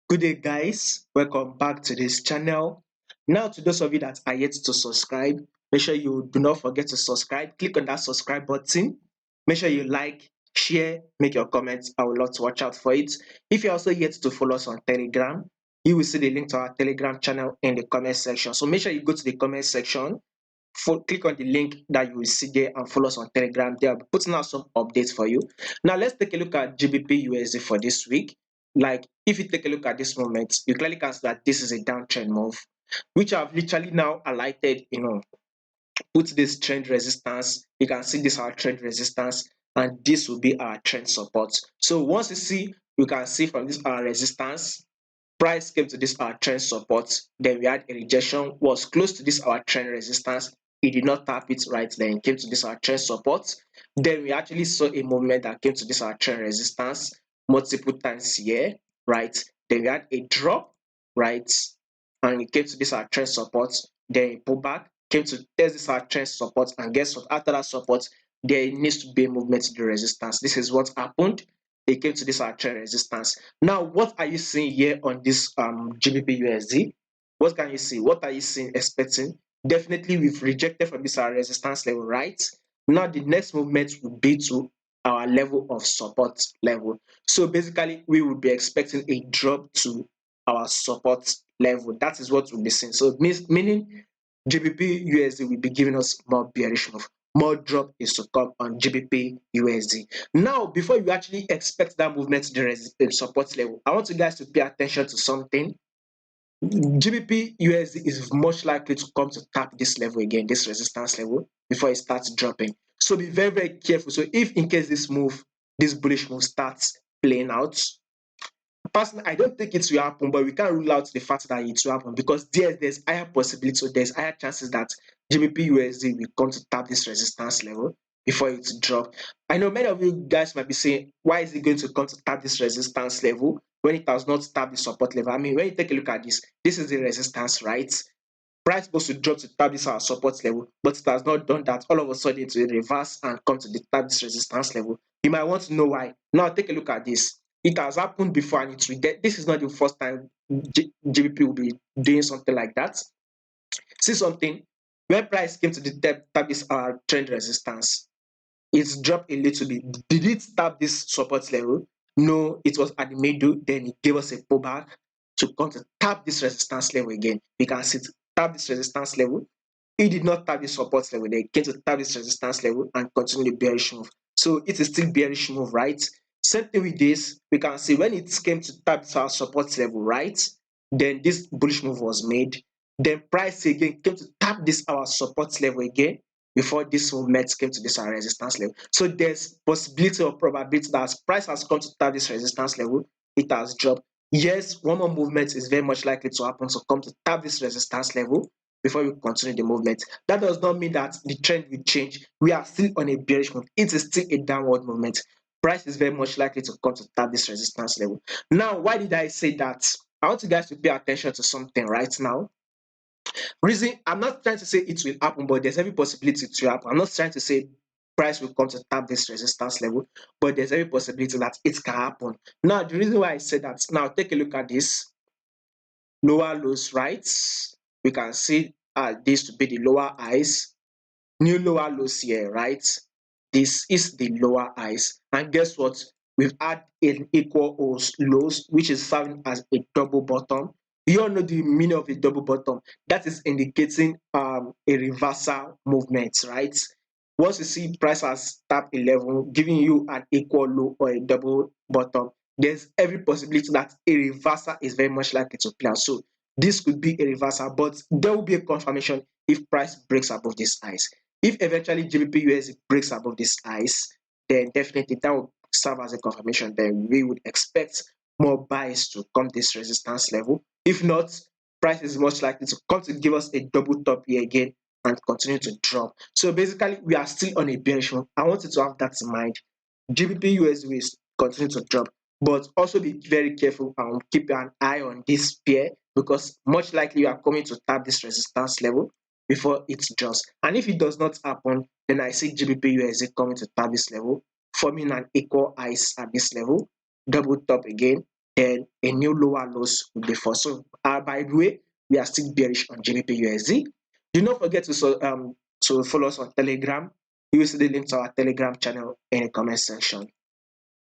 Good day, guys. Welcome back to this channel. Now, to those of you that are yet to subscribe, make sure you do not forget to subscribe. Click on that subscribe button. Make sure you like, share, make your comments. I would love to watch out for it. If you're also yet to follow us on Telegram, you will see the link to our Telegram channel in the comment section. So make sure you go to the comment section, click on the link that you will see there and follow us on Telegram. They are putting out some updates for you. Now let's take a look at GBPUSD for this week. Like if you take a look at this moment, you clearly can see that this is a downtrend move, which I've literally now highlighted, put this trend resistance. You can see this our trend resistance, and this will be our trend support. So once you can see from this our resistance, price came to this our trend support, then we had a rejection, was close to this our trend resistance. It did not tap it right, then came to this our trend support. Then we actually saw a movement that came to this our trend resistance multiple times here, right? Then we had a drop, right? And it came to this our trend support, then it pulled back, came to test this our trend support, and guess what? After that support, there needs to be a movement to the resistance. This is what happened. It came to this our trend resistance. Now, what are you seeing here on this GBP USD? What can you see? What are you seeing, expecting? Definitely, we've rejected from this our resistance level, right? Now, the next movement will be to our level of support level. So basically, we will be expecting a drop to our support level. That is what we'll be seeing. So meaning GBP USD will be giving us more bearish move. More drop is to come on GBP USD. Now, before you actually expect that movement to the support level, I want you guys to pay attention to something. GBP USD is much likely to come to tap this level again, this resistance level, before it starts dropping. So be very, very careful. So if in case this bullish move starts playing out, personally, I don't think it will happen, but we can't rule out the fact that it will happen because there's higher possibility, so there's higher chances that GBP USD will come to tap this resistance level before it drop. I know many of you guys might be saying, why is it going to come to tap this resistance level when it has not tapped the support level? I mean, when you take a look at this is the resistance, right? Price supposed to drop to tap this our support level, but it has not done that. All of a sudden, it will reverse and come to the tap this resistance level. You might want to know why. Now, take a look at this. It has happened before, and it will get. This is not the first time GBP will be doing something like that. See something when price came to the tap this our trend resistance, it's dropped a little bit. Did it tap this support level? No, it was at the middle. Then it gave us a pullback to come to tap this resistance level again. We can see it tap this resistance level. It did not tap the support level. They came to tap this resistance level and continue the bearish move. So it is still bearish move, right? Same thing with this. We can see when it came to tap this our support level, right? Then this bullish move was made. Then price again came to tap this our support level again before this movement came to this resistance level. So there's possibility or probability that as price has come to tap this resistance level, it has dropped. Yes, one more movement is very much likely to happen to come to tap this resistance level before we continue the movement. That does not mean that the trend will change. We are still on a bearish move. It is still a downward movement. Price is very much likely to come to tap this resistance level. Now, why did I say that? I want you guys to pay attention to something right now. Reason, I'm not trying to say it will happen, but there's every possibility to happen. I'm not trying to say price will come to tap this resistance level, but there's every possibility that it can happen. Now, the reason why I said that, now take a look at this lower lows, right? We can see this to be the lower highs, new lower lows here, right? This is the lower highs, and guess what? We've had an equal lows, which is serving as a double bottom. You all know the meaning of a double bottom. That is indicating a reversal movement, right? Once you see price has tapped a level, giving you an equal low or a double bottom, there's every possibility that a reversal is very much likely to play out. So this could be a reversal, but there will be a confirmation if price breaks above this highs. If eventually GBP breaks above this highs, then definitely that will serve as a confirmation. Then we would expect more buys to come this resistance level. If not, price is much likely to come to give us a double top here again and continue to drop. So basically, we are still on a bearish move. I want you to have that in mind. GBP will continue to drop, but also be very careful and keep an eye on this pair because much likely you are coming to tap this resistance level before it drops. And if it does not happen, then I see GBP coming to tap this level, forming an equal highs at this level, double top again, then a new lower lows will be formed. So by the way, we are still bearish on GBPUSD. Do not forget to follow us on Telegram. You will see the link to our Telegram channel in the comment section.